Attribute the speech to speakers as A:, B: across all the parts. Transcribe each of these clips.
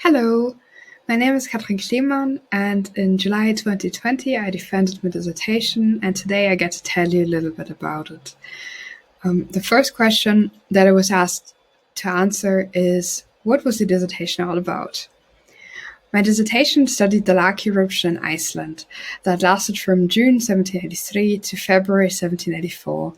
A: Hello, my name is Katrin Kleemann, and in July 2020 I defended my dissertation, and today I get to tell you a little bit about it. The first question that I was asked to answer is, what was the dissertation all about? My dissertation studied the Laki Eruption in Iceland that lasted from June 1783 to February 1784.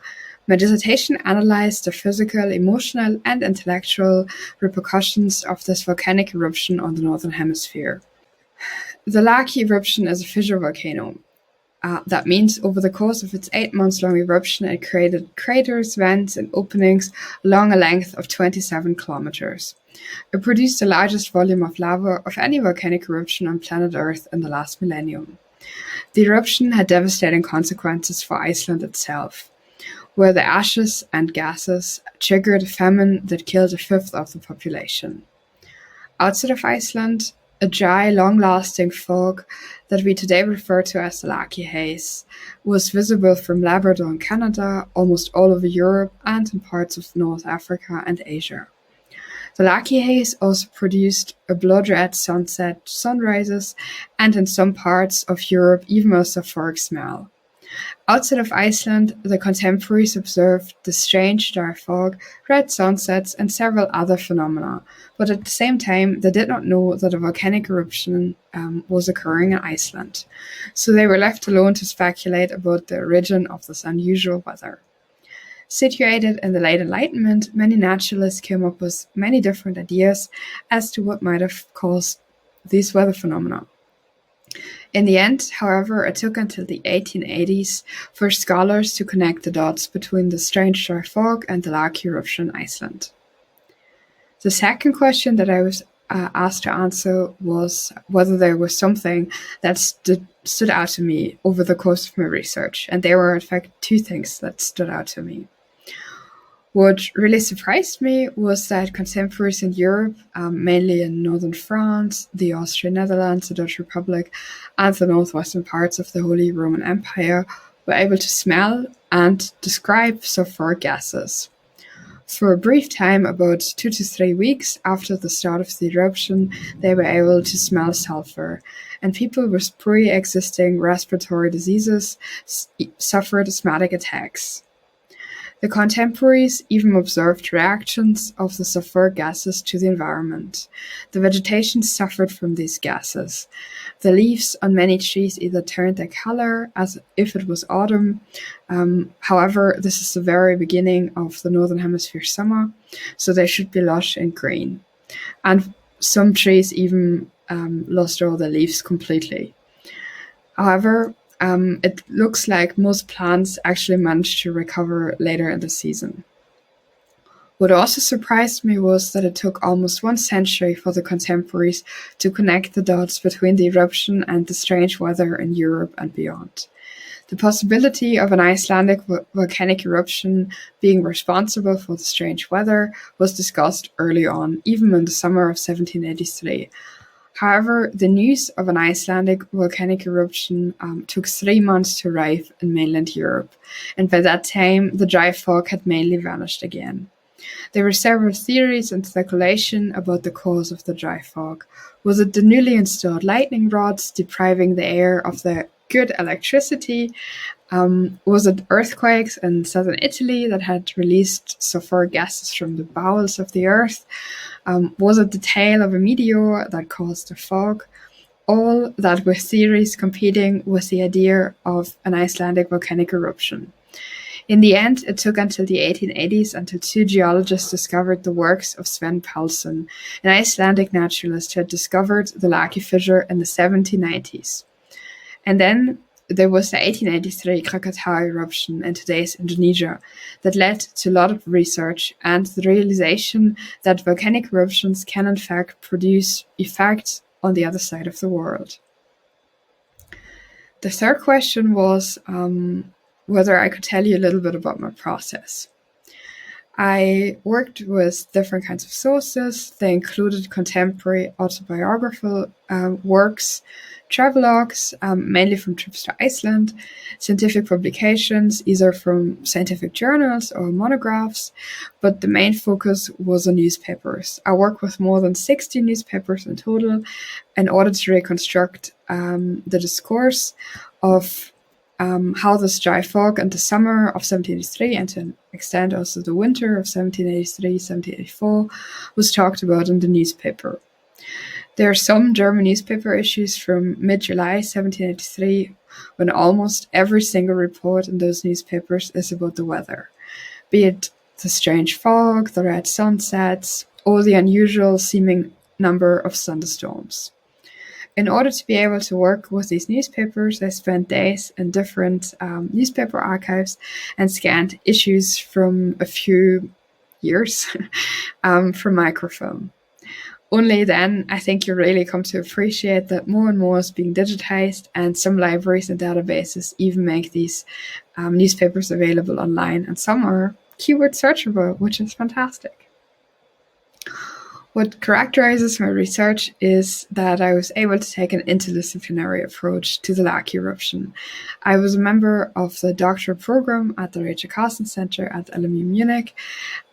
A: My dissertation analyzed the physical, emotional, and intellectual repercussions of this volcanic eruption on the northern hemisphere. The Laki Eruption is a fissure volcano. That means over the course of its 8-month-long eruption, it created craters, vents, and openings along a length of 27 kilometers. It produced the largest volume of lava of any volcanic eruption on planet Earth in the last millennium. The eruption had devastating consequences for Iceland itself, where the ashes and gases triggered a famine that killed a fifth of the population. Outside of Iceland, a dry, long-lasting fog that we today refer to as the Laki haze was visible from Labrador in Canada, almost all over Europe, and in parts of North Africa and Asia. The Laki haze also produced a blood-red sunrises, and in some parts of Europe even a sulfuric smell. Outside of Iceland, the contemporaries observed the strange dry fog, red sunsets, and several other phenomena, but at the same time they did not know that a volcanic eruption was occurring in Iceland, so they were left alone to speculate about the origin of this unusual weather. Situated in the late Enlightenment, many naturalists came up with many different ideas as to what might have caused these weather phenomena. In the end, however, it took until the 1880s for scholars to connect the dots between the strange dry fog and the Laki eruption in Iceland. The second question that I was asked to answer was whether there was something that stood out to me over the course of my research, and there were in fact two things that stood out to me. What really surprised me was that contemporaries in Europe, mainly in northern France, the Austrian Netherlands, the Dutch Republic, and the northwestern parts of the Holy Roman Empire, were able to smell and describe sulfuric gases. For a brief time, about 2 to 3 weeks after the start of the eruption, they were able to smell sulfur, and people with pre-existing respiratory diseases suffered asthmatic attacks. The contemporaries even observed reactions of the sulfuric gases to the environment. The vegetation suffered from these gases. The leaves on many trees either turned their color as if it was autumn. However, this is the very beginning of the Northern Hemisphere summer, so they should be lush and green. And some trees even lost all their leaves completely. However, it looks like most plants actually managed to recover later in the season. What also surprised me was that it took almost 1 century for the contemporaries to connect the dots between the eruption and the strange weather in Europe and beyond. The possibility of an Icelandic volcanic eruption being responsible for the strange weather was discussed early on, even in the summer of 1783. However, the news of an Icelandic volcanic eruption took 3 months to arrive in mainland Europe, and by that time the dry fog had mainly vanished again. There were several theories and speculation about the cause of the dry fog. Was it the newly installed lightning rods depriving the air of the good electricity? Was it earthquakes in southern Italy that had released sulfuric gases from the bowels of the earth? Was it the tail of a meteor that caused the fog? All that were theories competing with the idea of an Icelandic volcanic eruption. In the end, it took until the 1880s until 2 geologists discovered the works of Sven Paulsen, an Icelandic naturalist who had discovered the Laki fissure in the 1790s. And then there was the 1883 Krakatoa eruption in today's Indonesia that led to a lot of research and the realization that volcanic eruptions can in fact produce effects on the other side of the world. The third question was whether I could tell you a little bit about my process. I worked with different kinds of sources. They included contemporary autobiographical works, travelogues, mainly from trips to Iceland, scientific publications, either from scientific journals or monographs, but the main focus was on newspapers. I worked with more than 60 newspapers in total in order to reconstruct the discourse of how this dry fog in the summer of 1783 and to an extent also the winter of 1783-1784 was talked about in the newspaper. There are some German newspaper issues from mid-July 1783 when almost every single report in those newspapers is about the weather, be it the strange fog, the red sunsets, or the unusual seeming number of thunderstorms. In order to be able to work with these newspapers, I spent days in different newspaper archives and scanned issues from a few years from microfilm. Only then, I think you really come to appreciate that more and more is being digitized, and some libraries and databases even make these newspapers available online, and some are keyword searchable, which is fantastic. What characterizes my research is that I was able to take an interdisciplinary approach to the Laki Eruption. I was a member of the doctoral program at the Rachel Carson Center at LMU Munich,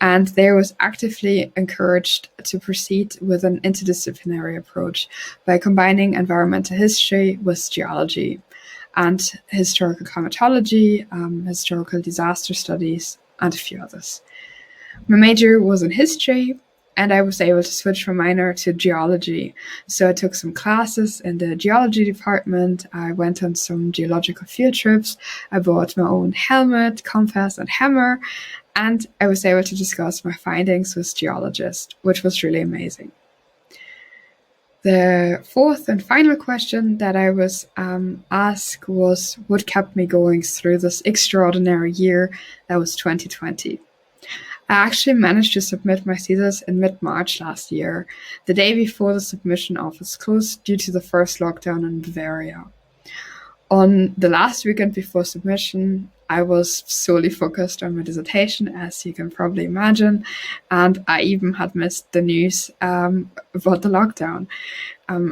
A: and there was actively encouraged to proceed with an interdisciplinary approach by combining environmental history with geology and historical climatology, historical disaster studies, and a few others. My major was in history, and I was able to switch from minor to geology. So I took some classes in the geology department. I went on some geological field trips. I bought my own helmet, compass, and hammer, and I was able to discuss my findings with geologists, which was really amazing. The fourth and final question that I was asked was what kept me going through this extraordinary year that was 2020. I actually managed to submit my thesis in mid-March last year, the day before the submission office closed due to the first lockdown in Bavaria. On the last weekend before submission, I was solely focused on my dissertation, as you can probably imagine, and I even had missed the news about the lockdown.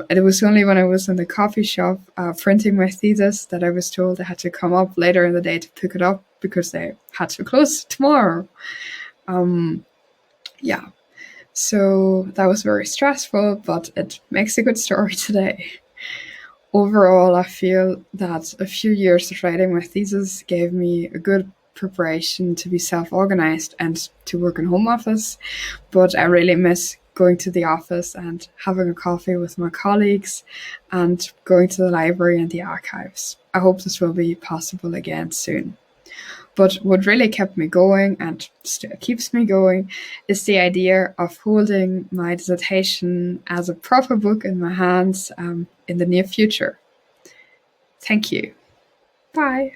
A: It was only when I was in the coffee shop printing my thesis that I was told I had to come up later in the day to pick it up because they had to close tomorrow. So that was very stressful, but it makes a good story today. Overall, I feel that a few years of writing my thesis gave me a good preparation to be self-organized and to work in home office, but I really miss going to the office and having a coffee with my colleagues and going to the library and the archives. I hope this will be possible again soon. But what really kept me going and still keeps me going is the idea of holding my dissertation as a proper book in my hands in the near future. Thank you. Bye.